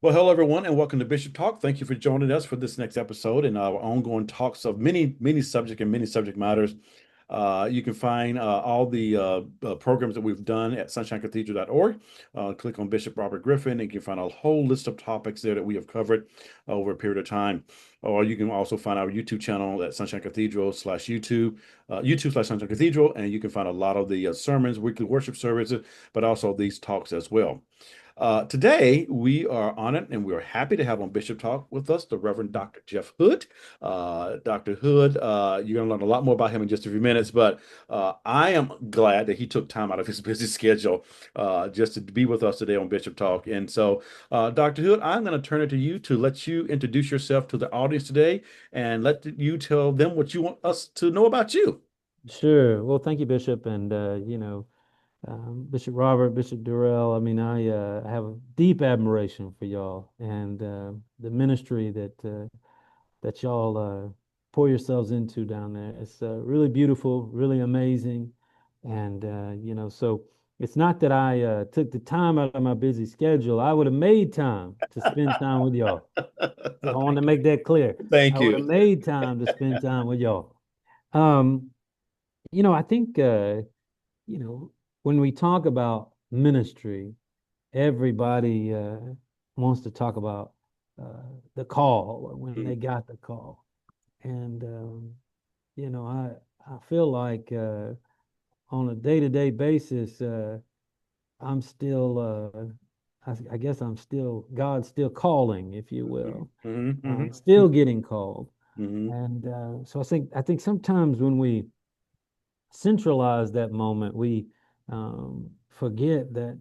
Well, hello everyone, and welcome to Bishop Talk. Thank you for joining us for this next episode and our ongoing talks of many subject and many subject matters. You can find all the programs that we've done at sunshinecathedral.org. Click on Bishop Robert Griffin, and you can find a whole list of topics there that we have covered over a period of time. Or you can also find our YouTube channel at Sunshine Cathedral slash YouTube, YouTube slash Sunshine Cathedral, and you can find a lot of the sermons, weekly worship services, but also these talks as well. Today, we are honored and we are happy to have on Bishop Talk with us the Reverend Dr. Jeff Hood. Dr. Hood, you're going to learn a lot more about him in just a few minutes, but I am glad that he took time out of his busy schedule just to be with us today on Bishop Talk. And so, Dr. Hood, I'm going to turn it to you to let you introduce yourself to the audience today and let you tell them what you want us to know about you. Sure. Well, thank you, Bishop, and Bishop Robert, Bishop Durrell. I mean, I have a deep admiration for y'all and the ministry that y'all pour yourselves into down there. It's really beautiful, really amazing, and so it's not that I took the time out of my busy schedule. I would have made time to spend time with y'all. So I want to make that clear. Thank I would have you. made time to spend time with y'all. Um, I think when we talk about ministry, everybody wants to talk about the call or when they got the call. And I feel like on a day-to-day basis, I'm still I guess I'm still God's still calling, if you will. Hmm. Still getting called. Hmm. And so I think sometimes when we centralize that moment, we forget that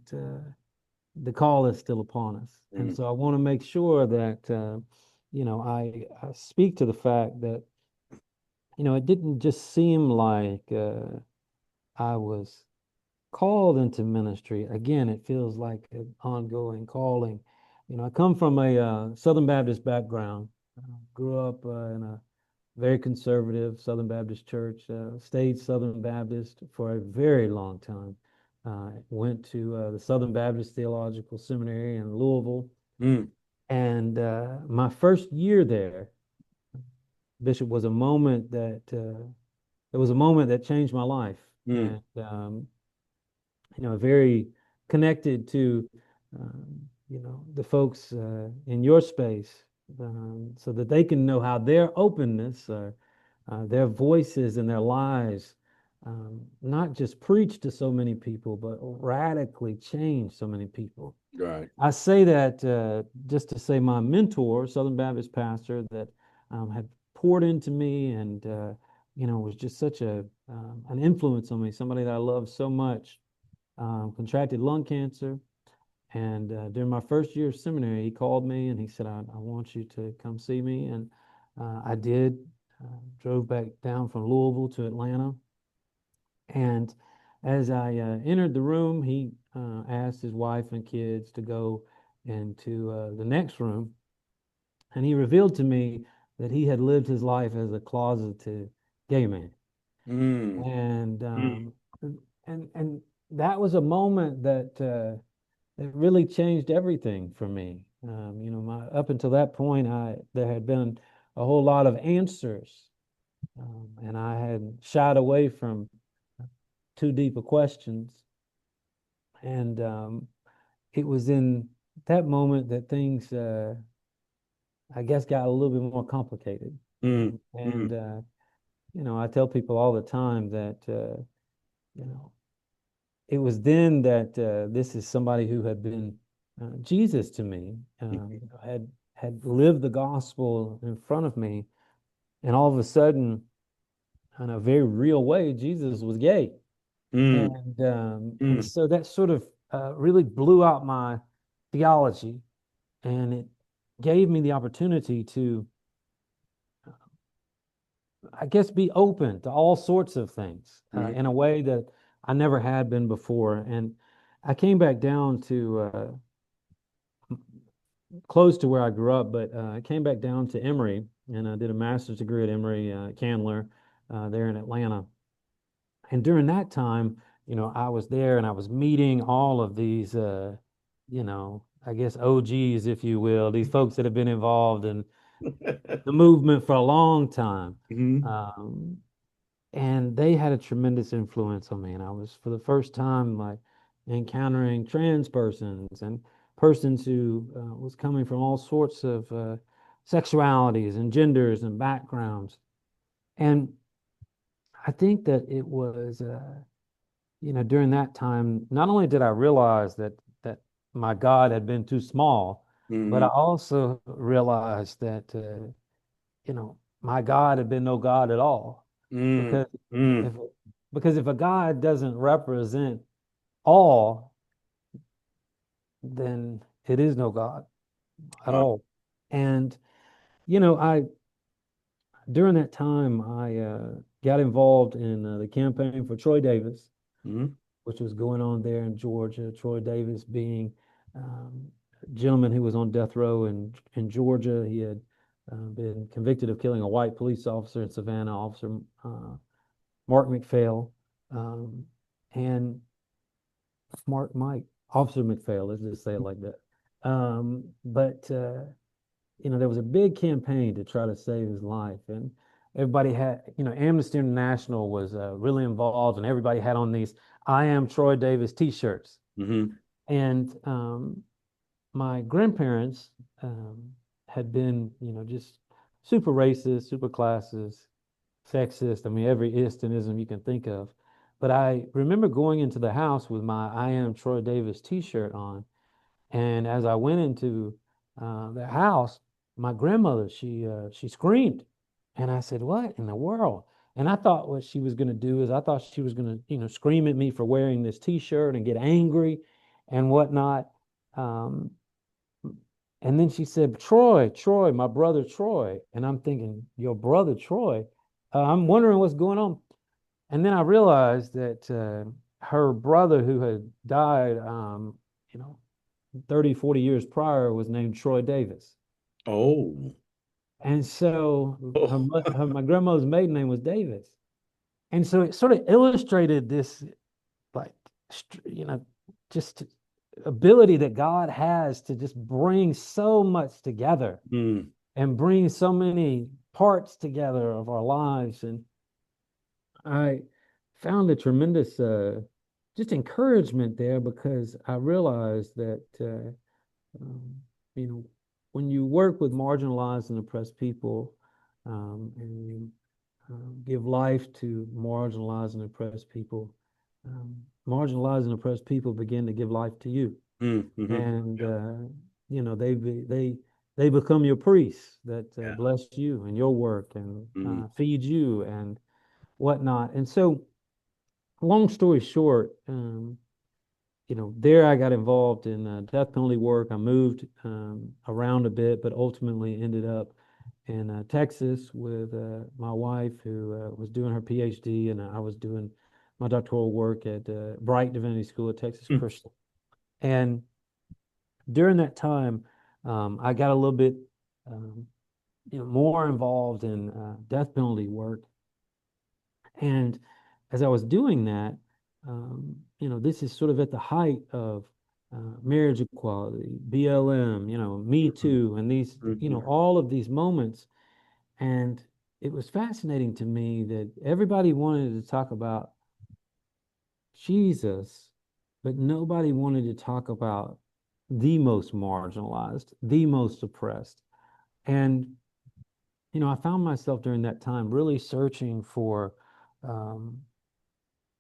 the call is still upon us. And Hmm. so I want to make sure that, I speak to the fact that, it didn't just seem like I was called into ministry. Again, it feels like an ongoing calling. I come from a Southern Baptist background. Grew up in a very conservative Southern Baptist church, stayed Southern Baptist for a very long time. Went to the Southern Baptist Theological Seminary in Louisville. Hmm. And my first year there, Bishop, was a moment that it was a moment that changed my life. Hmm. And very connected to the folks in your space, so that they can know how their openness, their voices and their lives, not just preach to so many people, but radically change so many people. Right. I say that just to say my mentor, Southern Baptist pastor, that had poured into me and was just such an influence on me. Somebody that I love so much. Contracted lung cancer, and during my first year of seminary, he called me and he said, "I want you to come see me," and I did. Drove back down from Louisville to Atlanta, and as I entered the room, he asked his wife and kids to go into the next room, and he revealed to me that he had lived his life as a closeted gay man, Mm. and Mm. and that was a moment that it really changed everything for me. Up until that point, there had been a whole lot of answers, and I had shied away from too deep of questions. And it was in that moment that things, I guess, got a little bit more complicated. Mm. And Mm. I tell people all the time that you know it was then that this is somebody who had been Jesus to me, had lived the gospel in front of me, and all of a sudden, in a very real way, Jesus was gay, Mm. and Mm. so that sort of really blew out my theology, and it gave me the opportunity to, I guess, be open to all sorts of things Mm. in a way that I never had been before, and I came back down to close to where I grew up, but I came back down to Emory and I did a master's degree at Emory, Candler, there in Atlanta. And during that time, I was there and I was meeting all of these, I guess, OGs, if you will, these folks that have been involved in the movement for a long time. Hmm. Um, and they had a tremendous influence on me. And I was, for the first time, like encountering trans persons and persons who was coming from all sorts of sexualities and genders and backgrounds. And I think that it was, during that time, not only did I realize that my God had been too small, but I Hmm. also realized that my God had been no God at all, Mm. because if Mm. because if a God doesn't represent all, then it is no God at Wow. all. And I during that time I got involved in the campaign for Troy Davis, Hmm. which was going on there in Georgia. Troy Davis being a gentleman who was on death row in Georgia. He had been convicted of killing a white police officer in Savannah, Officer Mark McPhail, um, and Mike, Officer McPhail. Let's just say it like that. But there was a big campaign to try to save his life, and everybody had, Amnesty International was really involved, and everybody had on these "I am Troy Davis" T-shirts. Hmm. And my grandparents had been, just super racist, super classist, sexist. I mean, every istonism you can think of. But I remember going into the house with my "I am Troy Davis" T-shirt on, and as I went into the house, my grandmother, she screamed, and I said, "What in the world?" And I thought what she was going to do is I thought she was going to, scream at me for wearing this T-shirt and get angry and whatnot. Um, and then she said, "Troy, Troy, my brother Troy," and I'm thinking, "Your brother Troy?" I'm wondering what's going on. And then I realized that her brother, who had died, you know, 30, 40 years prior, was named Troy Davis. Oh. And so Oh. my grandmother's maiden name was Davis. And so it sort of illustrated this, like, just ability that God has to just bring so much together Mm. and bring so many parts together of our lives. And I found a tremendous just encouragement there, because I realized that Um, you know, when you work with marginalized and oppressed people, and you give life to marginalized and oppressed people, marginalized and oppressed people begin to give life to you, Mm. Hmm. and Yeah. they become your priests that Yeah. bless you and your work and Mm. feed you and whatnot. And so, long story short, there I got involved in death penalty work. I moved around a bit, but ultimately ended up in Texas with my wife, who was doing her PhD, and I was doing my doctoral work at Bright Divinity School at Texas Mm. Christian. And during that time, I got a little bit, um, more involved in death penalty work. And as I was doing that, this is sort of at the height of marriage equality, BLM, Me Mhm. Too, and these, Mhm. all of these moments. And it was fascinating to me that everybody wanted to talk about Jesus, but nobody wanted to talk about the most marginalized, the most oppressed. And, I found myself during that time really searching for um,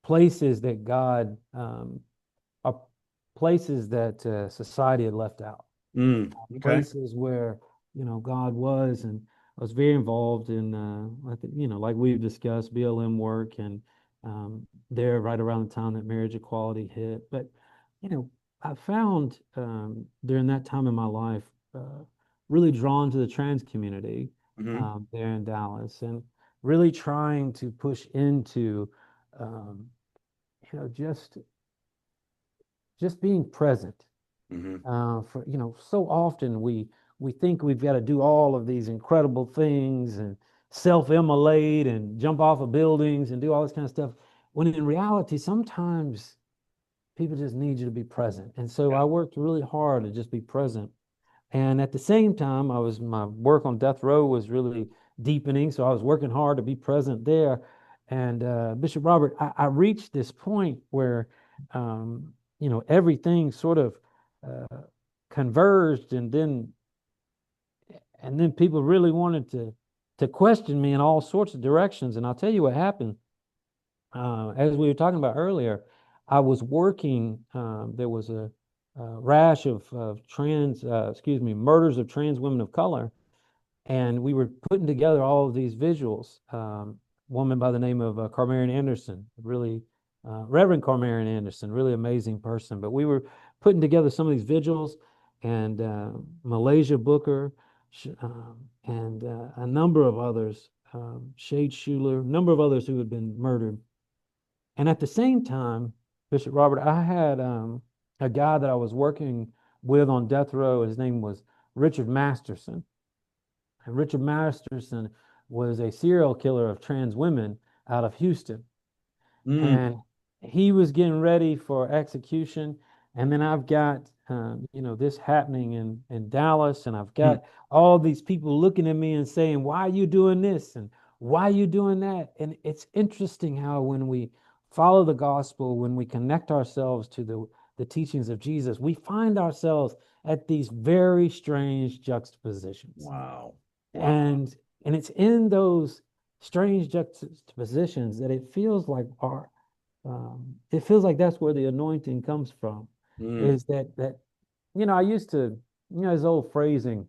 places that God are places that society had left out, Mm. Okay. places where God was. And I was very involved in like we've discussed, BLM work, and there right around the time that marriage equality hit. But you know I found during that time in my life really drawn to the trans community Hmm. there in Dallas, and really trying to push into um, you know just just being present. Hmm. For so often we think we've got to do all of these incredible things and self-immolate and jump off of buildings and do all this kind of stuff, when in reality sometimes people just need you to be present. And so I worked really hard to just be present. And at the same time, my work on death row was really deepening. So I was working hard to be present there. And Bishop Robert, I reached this point where, everything sort of uh, converged, and then people really wanted to question me in all sorts of directions. And I'll tell you what happened. As we were talking about earlier, I was working. There was a rash of murders of trans women of color, and we were putting together all of these visuals. Woman by the name of Carmarian Anderson, really Reverend Carmarian Anderson, really amazing person. But we were putting together some of these visuals, and Malaysia Booker, and a number of others, Shade Schuler, a number of others who had been murdered. And at the same time, Bishop Robert, I had a guy that I was working with on death row. His name was Richard Masterson. And Richard Masterson was a serial killer of trans women out of Houston. Mm, And he was getting ready for execution. And then I've got, this happening in Dallas, and I've mm. got all these people looking at me and saying, "Why are you doing this? And why are you doing that?" And it's interesting how when we follow the gospel, when we connect ourselves to the teachings of Jesus, we find ourselves at these very strange juxtapositions. Wow. Wow. And it's in those strange juxtapositions that it feels like that's where the anointing comes from. Mm, Is that I used to, this old phrasing,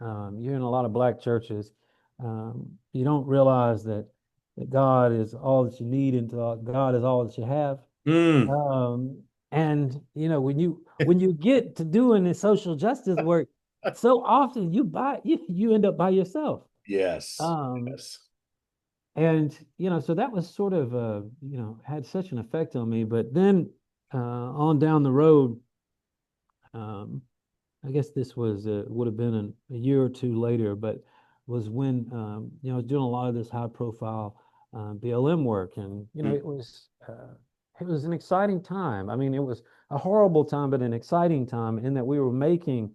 you're in a lot of black churches, you don't realize that God is all that you need until God is all that you have. mm. And when you get to doing this social justice work, so often you end up by yourself. Yes. Um, Yes. and so that was sort of had such an effect on me. But then on down the road, um, I guess this was would have been a year or two later, but was when I was doing a lot of this high profile BLM work, and Mm, it was an exciting time. I mean, it was a horrible time, but an exciting time in that we were making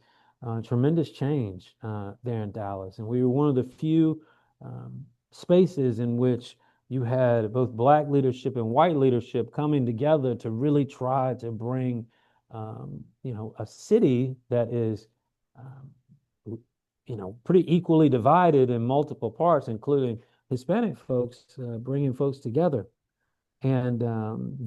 tremendous change there in Dallas, and we were one of the few spaces in which you had both black leadership and white leadership coming together to really try to bring a city that is, pretty equally divided in multiple parts, including Hispanic folks, bringing folks together. And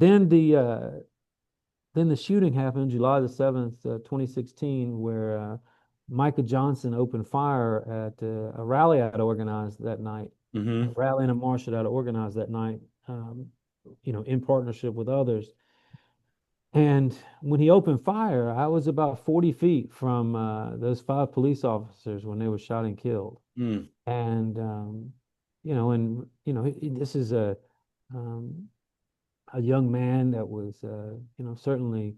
then the shooting happened, July the 7th, 2016, where Micah Johnson opened fire at a rally I'd organized that night, a hmm rally and a march that I'd organized that night, in partnership with others. And when he opened fire, I was about 40 feet from those five police officers when they were shot and killed. mm, And this is um, a young man that was certainly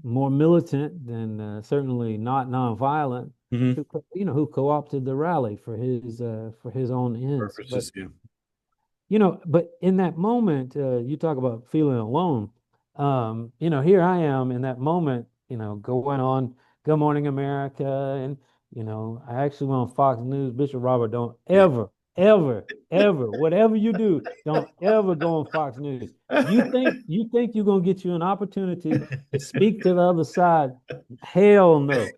more militant than certainly not nonviolent, hmm who co-opted the rally for his own ends. But Purposes. Yeah. but in that moment, you talk about feeling alone. Here I am in that moment, going on Good Morning America, and I actually went on Fox News. Bishop Robert, don't Yeah. ever, ever, ever, whatever you do, don't ever go on Fox News. You think you're gonna get you an opportunity to speak to the other side? Hell no.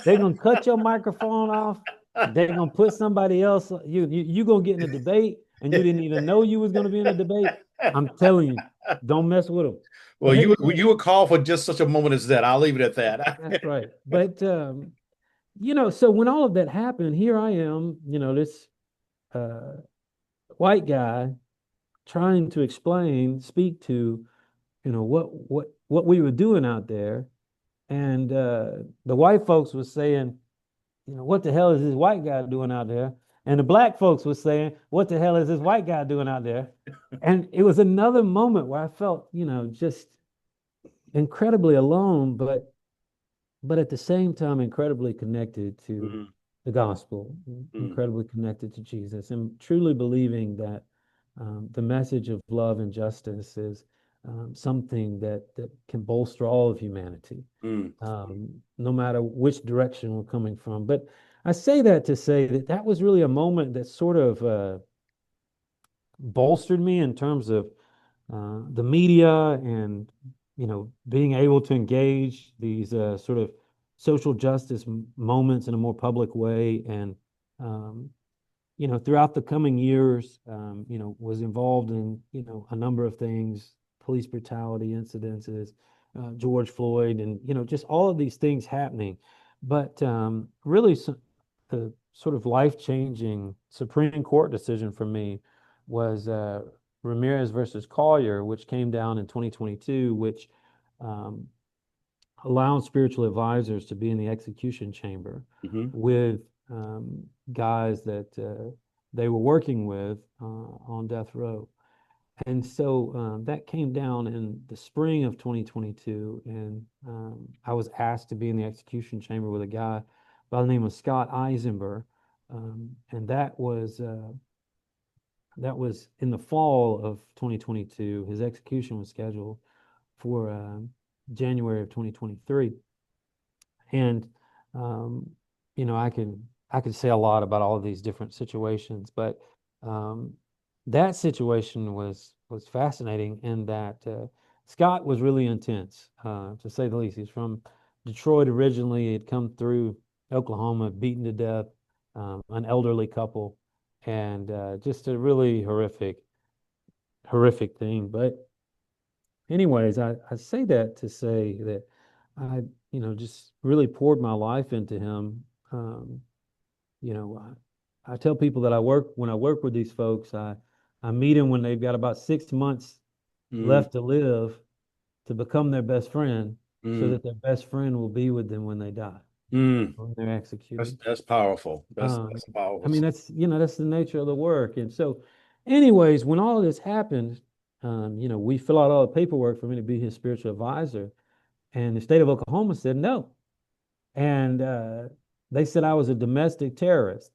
They're gonna cut your microphone off. They're gonna put somebody else. You gonna get in a debate, and you didn't even know you was gonna be in a debate. I'm telling you, don't mess with them. Well, But you would call for just such a moment as that. I'll leave it at that. that's right. But so when all of that happened, here I am, this uh, white guy trying to speak to, what we were doing out there, and the white folks was saying, what the hell is this white guy doing out there? And the black folks were saying, what the hell is this white guy doing out there? And it was another moment where I felt, just incredibly alone, but at the same time, incredibly connected to Mm, the gospel, mm, incredibly connected to Jesus, and truly believing that the message of love and justice is something that can bolster all of humanity, Mm, no matter which direction we're coming from. But I say that to say that that was really a moment that sort of bolstered me in terms of the media and being able to engage these sort of social justice moments in a more public way. And um, throughout the coming years, was involved in, a number of things, police brutality incidences, George Floyd, and, just all of these things happening. But really, the sort of life-changing Supreme Court decision for me was Ramirez versus Collier, which came down in 2022, which um, allowed spiritual advisors to be in the execution chamber hmm with guys that they were working with on death row. And so that came down in the spring of 2022, and I was asked to be in the execution chamber with a guy by the name of Scott Eisenberg, and that was in the fall of 2022. His execution was scheduled for January of 2023. And um, I could say a lot about all of these different situations, but um, that situation was fascinating in that Scott was really intense, to say the least. He's from Detroit originally. He had come through Oklahoma, beaten to death, an elderly couple, and just a really horrific thing. But anyways, I say that to say that I, just really poured my life into him. Um, I tell people that when I work with these folks, I meet them when they've got about 6 months mm, left to live to become their best friend so mm, that their best friend will be with them when they die, mm. when they're That's executed. that's powerful. Um, That's powerful. I mean, that's the nature of the work. And so, anyways, when all of this happened, we fill out all the paperwork for me to be his spiritual advisor. And the state of Oklahoma said no. And they said I was a domestic terrorist.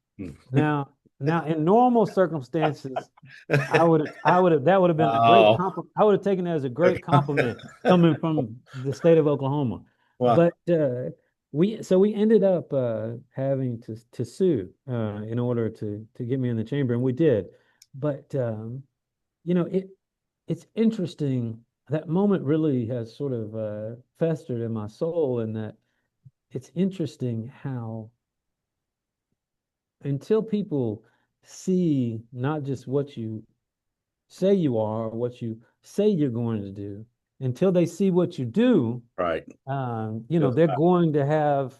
Now, in normal circumstances, that would have been a great Wow. compliment. I would have taken that as a great compliment coming from the state of Oklahoma. Wow. But we ended up having to sue in order to get me in the chamber, and we did. But it's interesting. That moment really has sort of festered in my soul, in that it's interesting how until people see not just what you say you are, or what you say you're going to do, until they see what you do, Right. That's they're going to have,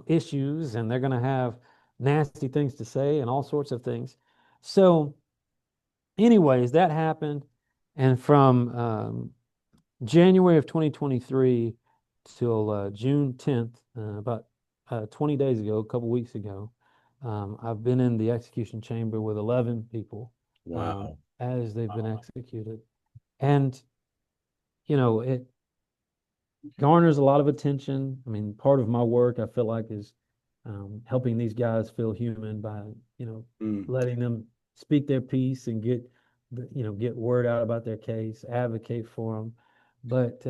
issues, and they're going to have nasty things to say and all sorts of things. So, anyways, that happened. And from January of 2023 till June 10th, about 20 days ago, a couple weeks ago, I've been in the execution chamber with 11 people wow. as they've been Wow. executed. And, it garners a lot of attention. I mean, part of my work, I feel like, is helping these guys feel human by, you know, Mm. letting them speak their piece and get word out about their case, advocate for them. But,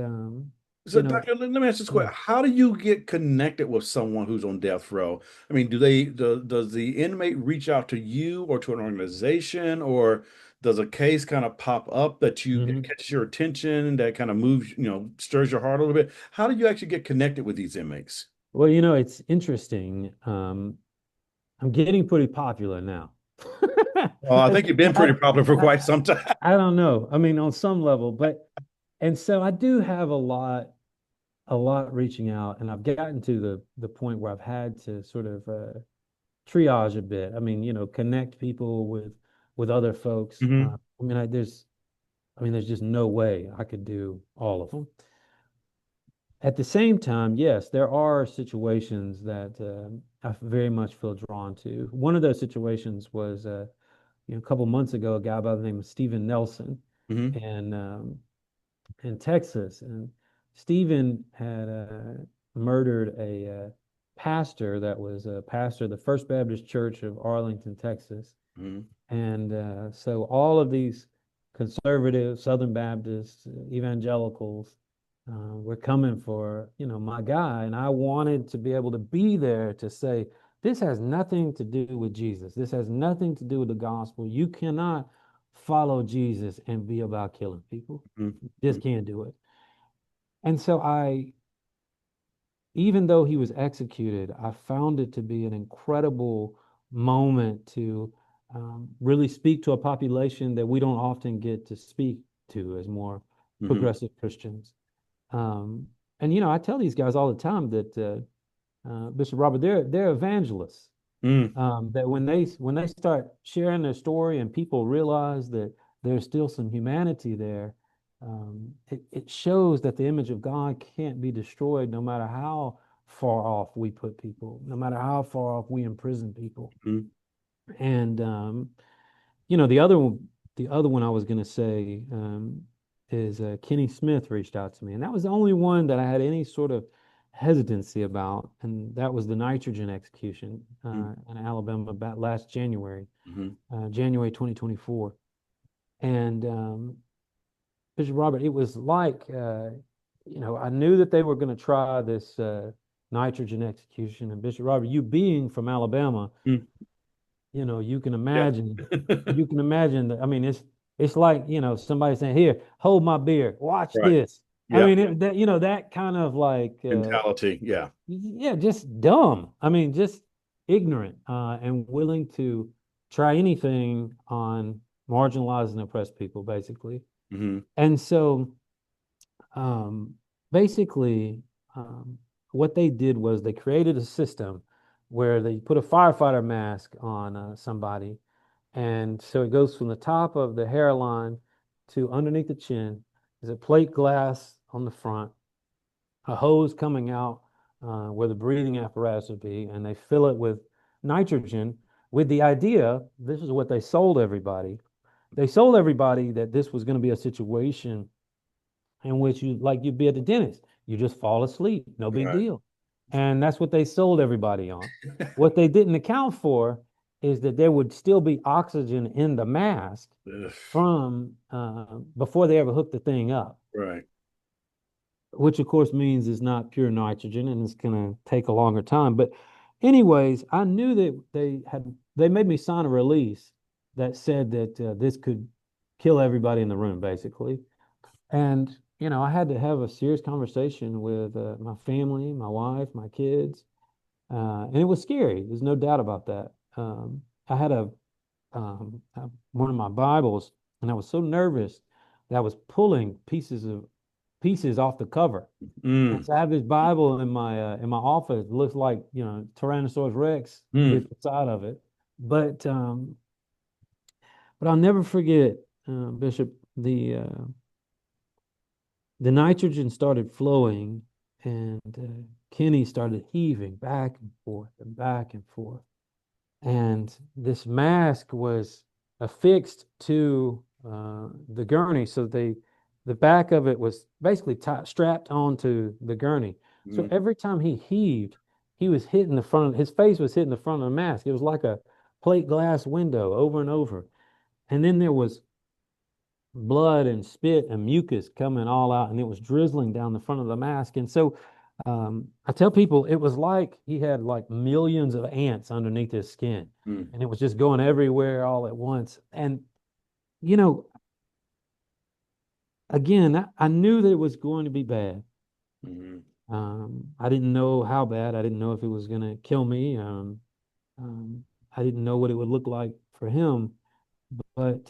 So, you know, Doctor, let me ask this yeah. question. How do you get connected with someone who's on death row? I mean, does the inmate reach out to you or to an organization, or does a case kind of pop up that Mhm. catches your attention, that kind of moves, stirs your heart a little bit? How do you actually get connected with these inmates? Well, it's interesting. I'm getting pretty popular now. Well, I think you've been I, pretty popular for I, quite some time. I don't know. I mean, on some level, and so I do have a lot reaching out, and I've gotten to the point where I've had to sort of triage a bit. I mean, connect people with other folks. hmm There's just no way I could do all of them. At the same time, yes, there are situations that I very much feel drawn to. One of those situations was, a couple months ago, a guy by the name of Stephen Nelson, hmm and in Texas, and Stephen had murdered a pastor that was a pastor of the First Baptist Church of Arlington, Texas. hmm And so all of these conservative, Southern Baptists, evangelicals, were coming for, my guy. And I wanted to be able to be there to say, this has nothing to do with Jesus. This has nothing to do with the gospel. You cannot follow Jesus and be about killing people. Mm-hmm. Just can't do it. And so even though he was executed, I found it to be an incredible moment to really speak to a population that we don't often get to speak to as more Mm-hmm. progressive Christians. Um, and I tell these guys all the time that Bishop Robert, they're evangelists. Mm, That when they start sharing their story and people realize that there's still some humanity there, it shows that the image of God can't be destroyed no matter how far off we put people, no matter how far off we imprison people. mm, And the other one I was going to say is Kenny Smith reached out to me, and that was the only one that I had any sort of hesitancy about, and that was the nitrogen execution mm, in Alabama about last January, mhm, January 2024. And Bishop Robert, it was like I knew that they were going to try this nitrogen execution, and Bishop Robert, you being from Alabama, mm. you can Yeah. imagine, that. I mean, it's like, somebody saying, "Here, hold my beer, watch Right. this." I Yeah. mean, that kind of like, Mentality. Yeah. yeah, just dumb. I mean, just ignorant, and willing to try anything on marginalized and oppressed people, basically. Hmm. And so, um, basically, um, what they did was they created a system where they put a firefighter mask on somebody, and so it goes from the top of the hairline to underneath the chin. There's a plate glass on the front, a hose coming out where the breathing apparatus would be, and they fill it with nitrogen with the idea, this is what they sold everybody. They sold everybody that this was going to be a situation in which you'd be at the dentist. You just fall asleep, no big Right. deal. And that's what they sold everybody on. What they didn't account for is that there would still be oxygen in the mask Ugh. from before they ever hooked the thing up, Right. which of course means it's not pure nitrogen and it's going to take a longer time. But anyways, I knew that they made me sign a release that said that this could kill everybody in the room, basically. And, I had to have a serious conversation with my family, my wife, my kids. And it was scary. There's no doubt about that. I had one of my Bibles, and I was so nervous that I was pulling pieces off the cover. And Mm, so I have this Bible in my office. It looks like, Tyrannosaurus Rex mm, bit the side of it. But but I'll never forget, Bishop, the nitrogen started flowing, and Kenny started heaving back and forth and back and forth. And this mask was affixed to the gurney. So the back of it was basically strapped onto the gurney. So mm, every time he heaved, he was hitting his face was hitting the front of the mask. It was like a plate glass window over and over. And then there was blood and spit and mucus coming all out, and it was drizzling down the front of the mask. And so I tell people it was like he had like millions of ants underneath his skin, mm, and it was just going everywhere all at once. And you know, again, I knew that it was going to be bad. mm, I didn't know how bad. I didn't know if it was going to kill me. Um, I didn't know what it would look like for him. But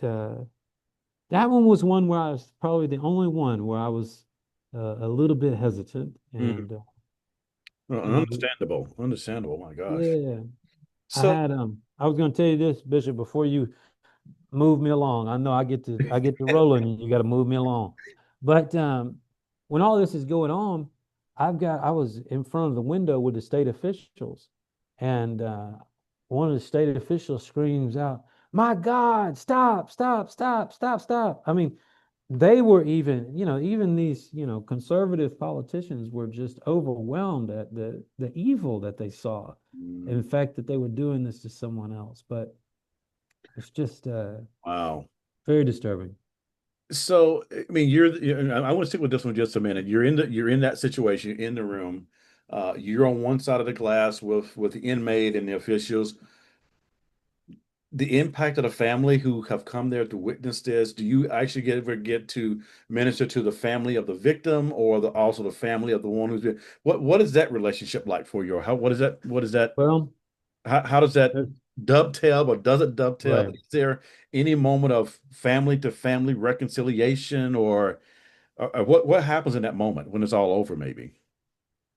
that one was one where I was probably the only one where I was a little bit hesitant. mm. And Well, you know, understandable. Understandable. My gosh. yeah, So, I was going to tell you this, Bishop, before you move me along. I know I get to rolling, and you got to move me along. But when all this is going on, I was in front of the window with the state officials, and one of the state officials screams out, "My God, stop, stop, stop, stop, stop." I mean, they were even these, conservative politicians were just overwhelmed at the evil that they saw. mm, In fact, that they were doing this to someone else. But it's just wow. very disturbing. So, I mean, I want to stick with this one just a minute. You're in that situation in the room. You're on one side of the glass with the inmate and the officials. The impact of the family who have come there to witness this. Do you actually ever get to minister to the family of the victim or also the family of the one who's been, what is that relationship like for you? Or how, what is that, Well, how does that there's- dovetail or does it dovetail? right. Is there any moment of family to family reconciliation or what happens in that moment when it's all over, maybe?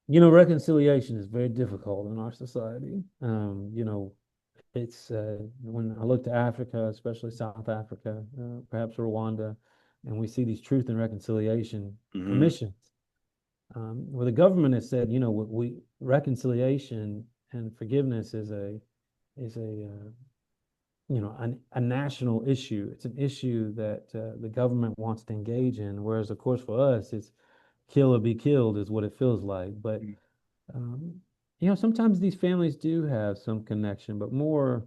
Reconciliation is very difficult in our society. It's when I look to Africa, especially South Africa, perhaps Rwanda, and we see these truth and reconciliation Hmm. commissions, where the government has said, reconciliation and forgiveness is a national issue. It's an issue that the government wants to engage in, whereas of course for us it's kill or be killed is what it feels like. But um, sometimes these families do have some connection, but more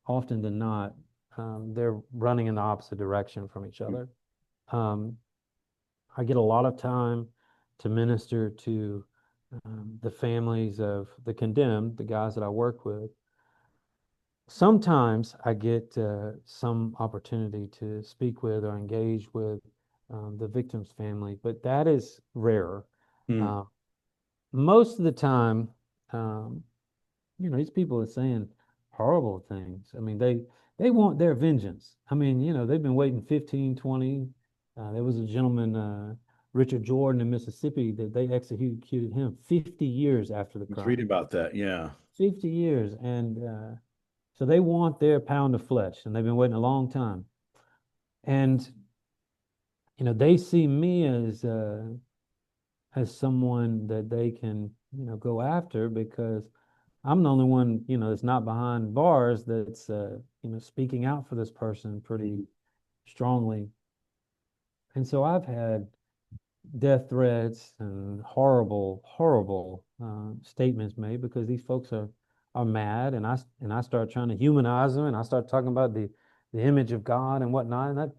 often than not, they're running in the opposite direction from each other. Um, I get a lot of time to minister to the families of the condemned, the guys that I work with. Sometimes I get some opportunity to speak with or engage with the victim's family, but that is rarer. Mm. Uh, Most of the time, um, these people are saying horrible things. I mean, they want their vengeance. I mean, they've been waiting 15, 20. There was a gentleman, Richard Jordan in Mississippi, that they executed him 50 years after the I was reading crime. about that. Yeah. 50 years. And so they want their pound of flesh, and they've been waiting a long time. And, they see me as someone that they can, go after because I'm the only one, that's not behind bars that's, speaking out for this person pretty Mhm. strongly. And so I've had death threats and horrible, horrible statements made because these folks are mad, and I start trying to humanize them, and I start talking about the image of God and whatnot, and that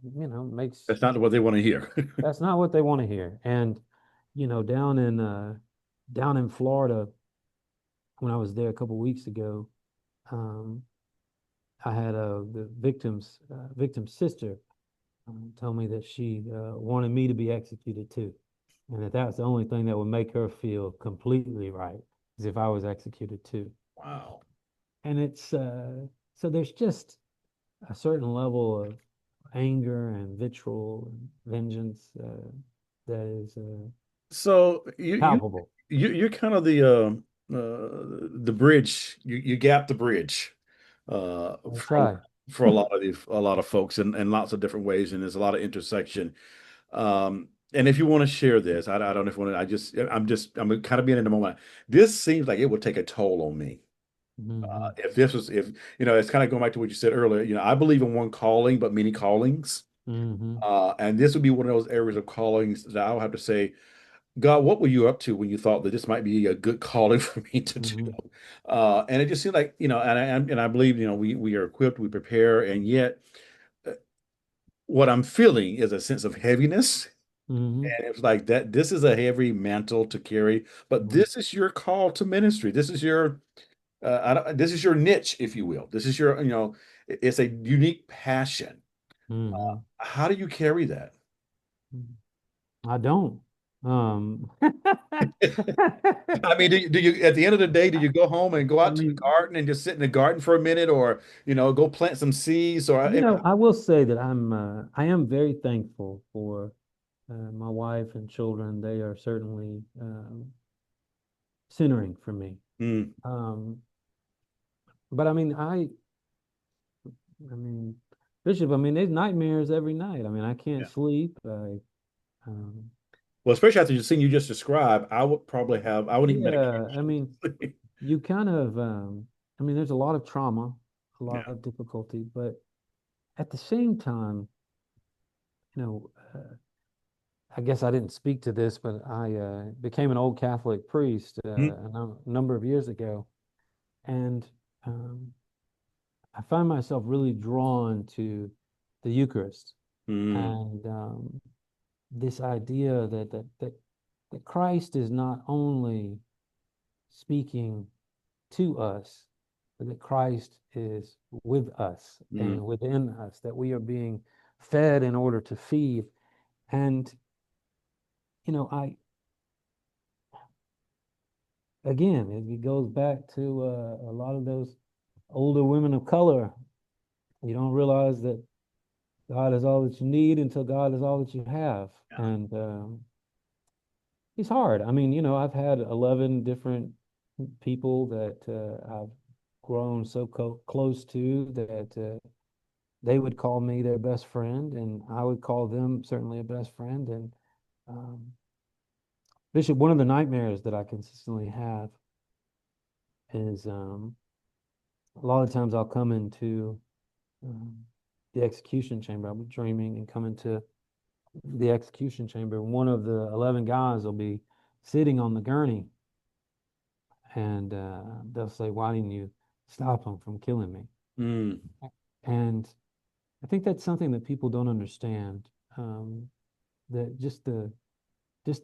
makes That's not what they want to hear. that's not what they want to hear. And down in Florida, when I was there a couple weeks ago, um, I had the victim's sister told me that she wanted me to be executed too, and that that's the only thing that would make her feel completely right is if I was executed too. Wow. And it's so there's just a certain level of anger and vitriol and vengeance that is So palpable. you're kind of the bridge. You gap the bridge I from try. for a lot of folks in lots of different ways, and there's a lot of intersection. And if you want to share this, I don't know if you want to. I'm kind of being in the moment. This seems like it would take a toll on me. Hmm. If this was if it's kind of going back to what you said earlier. I believe in one calling, but many callings. Hmm. And this would be one of those areas of callings that I would have to say, God, what were you up to when you thought that this might be a good calling for me to do? Hmm. And it just seemed like, and I believe, we are equipped, we prepare, and yet uh, what I'm feeling is a sense of heaviness. Hmm. And it's like that, this is a heavy mantle to carry, but Hmm. this is your call to ministry. This is this is your niche, if you will. This is your, it's a unique passion. Hmm. How do you carry that? I don't. Um, I mean, do you at the end of the day, do you go home and go I out to the mean, garden and just sit in the garden for a minute, or go plant some seeds, or I will say that I am very thankful for my wife and children. They are certainly centering for me. mm, Um, but I mean, Bishop, I mean, there's nightmares every night. I mean, I can't yeah. sleep. Um, Well, especially after the scene you just described, I would need yeah, I medication. mean, you kind of, there's a lot of trauma, a lot Yeah. of difficulty, but at the same time, you know, uh, I guess I didn't speak to this, but I became an old Catholic priest Mm, a number of years ago, and um, I find myself really drawn to the Eucharist. Mm, And this idea that Christ is not only speaking to us, but that Christ is with us mm, and within us, that we are being fed in order to feed. And, I, again, it goes back to a lot of those older women of color. You don't realize that God is all that you need until God is all that you have. yeah. And it's hard. I mean, I've had 11 different people that I've grown so close to that they would call me their best friend, and I would call them certainly a best friend. And um, Bishop, one of the nightmares that I consistently have is a lot of times I'll come into um, the execution chamber. I'll be dreaming and come into the execution chamber. One of the 11 guys will be sitting on the gurney, and they'll say, "Why didn't you stop him from killing me?" Mm, And I think that's something that people don't understand. Um, that just the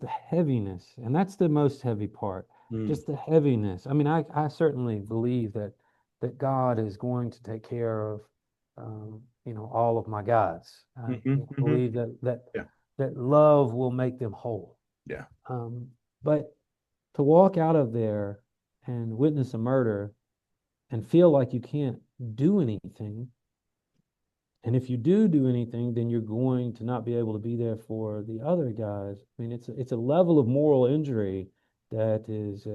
heaviness, and that's the most heavy part. mm, Just the heaviness. I mean, I certainly believe that God is going to take care of all of my guys. I mhm, mhm. believe Yeah, that love will make them whole. yeah. Um, but to walk out of there and witness a murder and feel like you can't do anything, and if you do anything, then you're going to not be able to be there for the other guys. I mean, it's a level of moral injury that is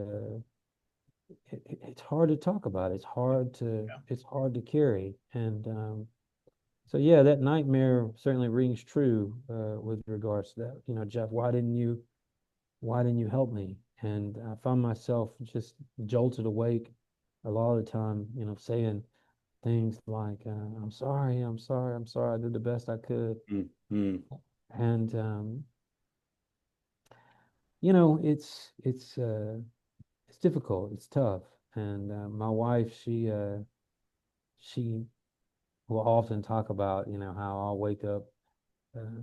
it's hard to talk about. Yeah. It's hard to carry. And so yeah, that nightmare certainly rings true with regards to that. Jeff, why didn't you help me? And I found myself just jolted awake a lot of the time, saying things like, I'm sorry, I'm sorry, I'm sorry. I did the best I could. Mm, mm, And, it's difficult. It's tough. And my wife, she will often talk about, how I'll wake up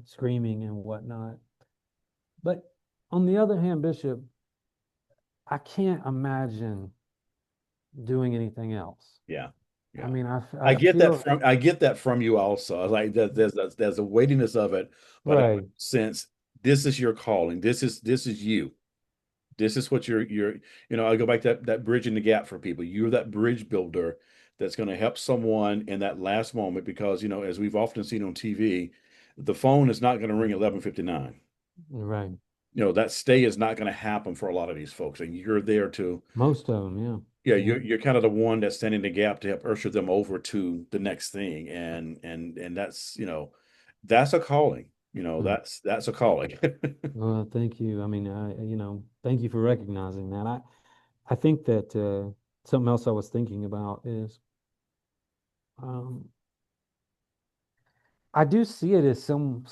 screaming and whatnot. But on the other hand, Bishop, I can't imagine doing anything else. yeah. I Yeah. mean, I I get that feel from I get that from you also. Like there's a weightiness of it, but I right. sense this is your calling. This is you. This is what I go back to that bridging the gap for people. You're that bridge builder that's going to help someone in that last moment because, as we've often seen on TV, the phone is not going to ring at 11:59. Right. That stay is not going to happen for a lot of these folks. And you're there to, Most of them, yeah. yeah, Yeah. you're kind of the one that's standing the gap to help usher them over to the next thing. And that's a calling. Mm. That's a calling. Well, thank you. I mean, thank you for recognizing that. I think that something else I was thinking about is um, I do see it as some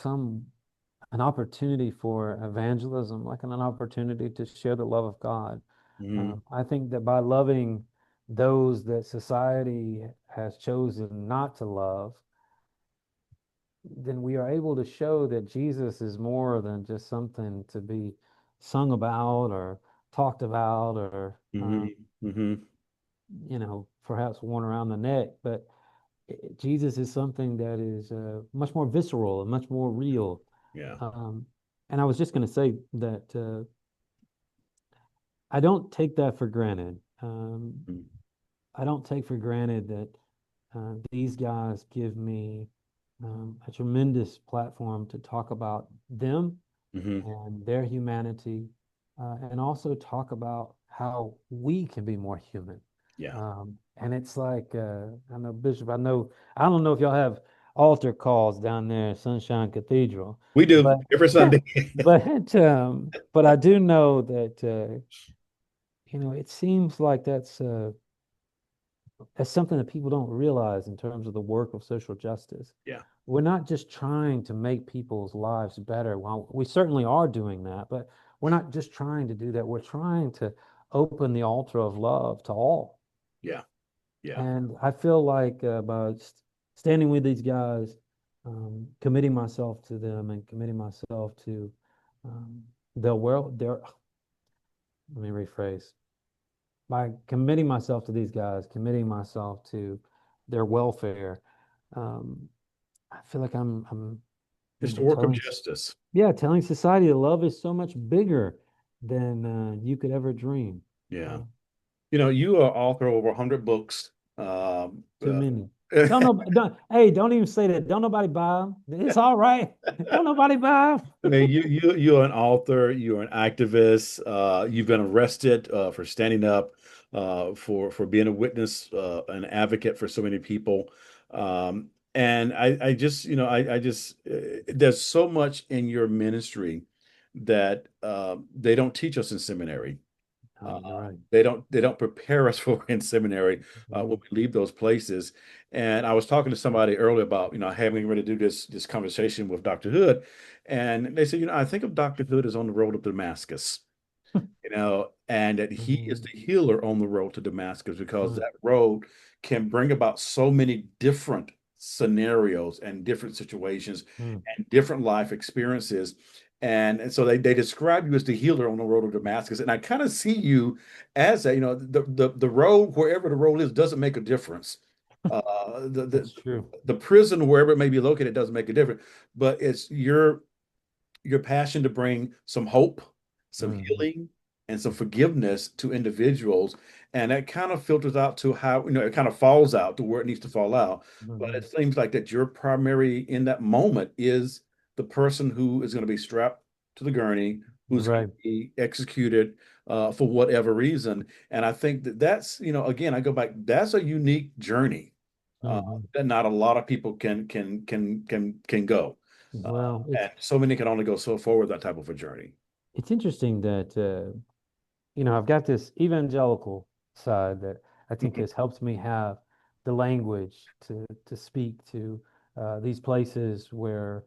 an opportunity for evangelism, like an opportunity to share the love of God. Hmm. I think that by loving those that society has chosen not to love, then we are able to show that Jesus is more than just something to be sung about or talked about or Hmm. Hmm. perhaps worn around the neck, but Jesus is something that is much more visceral and much more real. Yeah. Um, and I was just going to say that I don't take that for granted. I don't take for granted that these guys give me a tremendous platform to talk about them Hmm. and their humanity, and also talk about how we can be more human. Yeah. And it's like, I know, Bishop, I don't know if y'all have altar calls down there at Sunshine Cathedral, We do but, every Sunday. but I do know that, it seems like that's something that people don't realize in terms of the work of social justice. Yeah. We're not just trying to make people's lives better. Well, we certainly are doing that, but we're not just trying to do that. We're trying to open the altar of love to all. Yeah. Yeah. And I feel like by standing with these guys, committing myself to them and committing myself to their well, their, let me rephrase, by committing myself to these guys, committing myself to their welfare, um, I feel like It's the work of telling, justice. yeah, telling society that love is so much bigger than you could ever dream. Yeah. Uh, You are author of over 100 books. Too many. Don't know. Don't, hey, don't even say that. Don't nobody buy them. It's all right. Don't nobody buy I mean, you're an author, you're an activist, you've been arrested for standing up, for being a witness, an advocate for so many people. And I just, there's so much in your ministry that they don't teach us in seminary. them. You're right. They don't prepare us for in seminary when Mhm. we leave those places. And I was talking to somebody earlier about having ready to do this conversation with Dr. Hood, and they said, I think of Dr. Hood as on the road to Damascus, and that he is Mhm. the healer on the road to Damascus because Mhm. that road can bring about so many different scenarios and different situations Mhm. and different life experiences. And so they describe you as the healer on the road to Damascus. And I kind of see you as the road, wherever the road is, doesn't make a difference. The, the That's true. the prison, wherever it may be located, doesn't make a difference. But it's your passion to bring some hope, some Mhm. healing, and some forgiveness to individuals. And that kind of filters out to how, it kind of falls out to where it needs to fall out. But it Mhm. seems like that your primary in that moment is the person who is going to be strapped to the gurney, who's going Right. to be executed for whatever reason. And I think that's, again, I go back, that's a unique journey Mhm. that not a lot of people can go. Well, And so many can only go so forward that type of a journey. it's interesting that I've got this evangelical side that I think Mhm, has helped me have the language to speak to these places where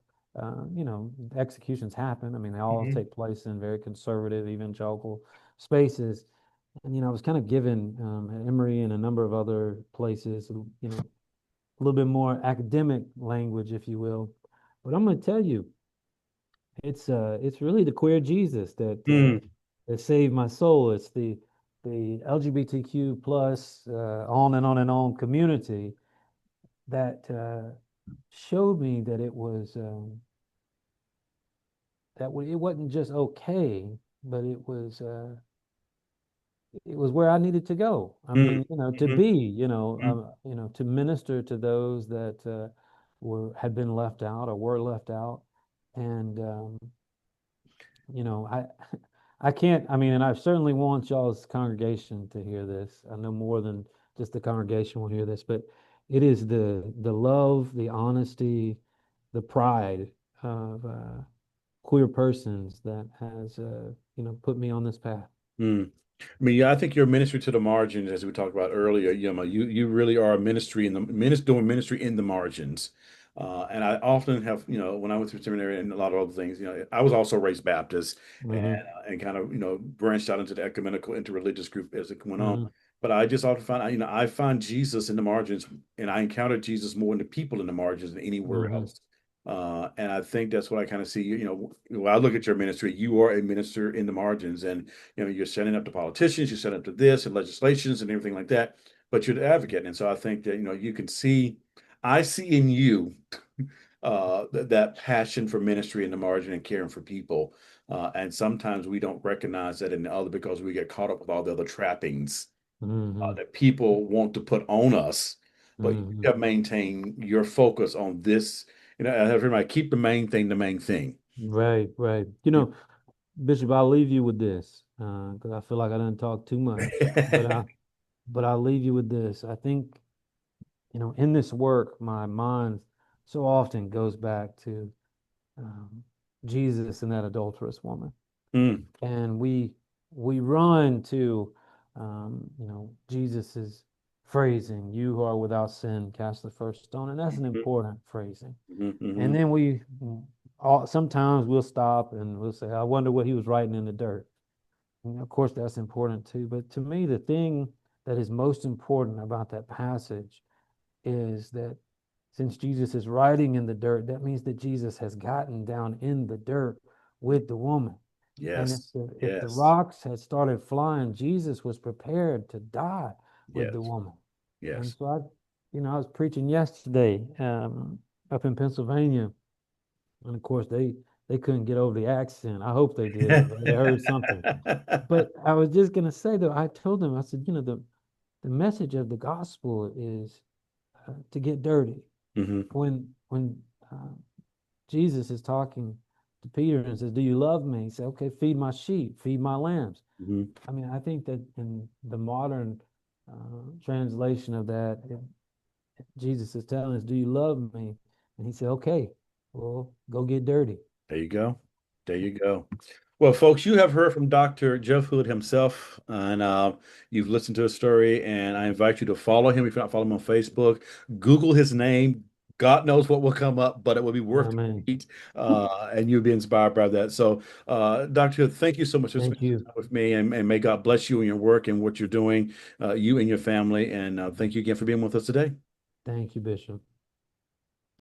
executions happen. I mean, they all mhm, take place in very conservative evangelical spaces. And I was kind of given at Emory and a number of other places, a little bit more academic language, if you will. But I'm going to tell you, it's really the queer Jesus mm, that saved my soul. It's the LGBTQ plus on and on and on community that showed me that it wasn't just okay, but it was where I needed to go. I mm, mean, to mhm, be, mm, to minister to those that had been left out or were left out, and I I can't. I mean, and I certainly want y'all's congregation to hear this. I know more than just the congregation will hear this, but it is the love, the honesty, the pride of queer persons that has put me on this path. mm. I mean, yeah, I think your ministry to the margins, as we talked about earlier, you really are a ministry in the ministry doing ministry in the margins. And I often have, when I went through seminary and a lot of other things, I was also raised Baptist Hmm. and kind of, branched out into the ecumenical, interreligious group as it went on. Hmm. But I just often find, I find Jesus in the margins, and I encountered Jesus more in the people in the margins than anywhere Hmm. else. And I think that's what I kind of see. When I look at your ministry, you are a minister in the margins, and you're setting up the politicians, you're setting up to this and legislations and everything like that, but you're the advocate. And so I think that, you can see, I see in you that passion for ministry in the margin and caring for people. And sometimes we don't recognize that in the other because we get caught up with all the other trappings Hmm. that people want to put on us. But you Hmm. have maintained your focus on this. I have everybody keep the main thing the main thing. Right, right. Bishop, I'll leave you with this because I feel like I didn't talk too much, but I'll leave you with this. I think in this work, my mind so often goes back to um, Jesus and that adulterous woman, Mm, and we run to Jesus's phrasing, "You who are without sin, cast the first stone," and that's an mhm, important phrasing. mhm, And mhm, then sometimes we'll stop and we'll say, "I wonder what he was writing in the dirt." And of course, that's important too. But to me, the thing that is most important about that passage is that since Jesus is writing in the dirt, that means that Jesus has gotten down in the dirt with the woman. And Yes. if the Yes. rocks had started flying, Jesus was prepared to die with the Yes. woman. And Yes. so I was preaching yesterday up in Pennsylvania, and of course they couldn't get over the accent. I hope they did. They heard something. But I was just gonna say though, I told them, I said, the message of the gospel is to get dirty. Hmm. When Jesus is talking to Peter and says, "Do you love me?" He said, "Okay, feed my sheep, feed my lambs." Hmm. I mean, I think that in the modern translation of that, Jesus is telling us, "Do you love me?" And he said, "Okay, well, go get dirty." There you go. There you go. Well, folks, you have heard from Dr. Jeff Hood himself, and you've listened to his story, and I invite you to follow him if you're not following him on Facebook. Google his name. God knows what will come up, but it will be worth the Amen. read, and you'll be inspired by that. So, Dr. Hood, thank you so much for Thank spending you. time with me, and may God bless you in your work and what you're doing, you and your family. And thank you again for being with us today. Thank you, Bishop.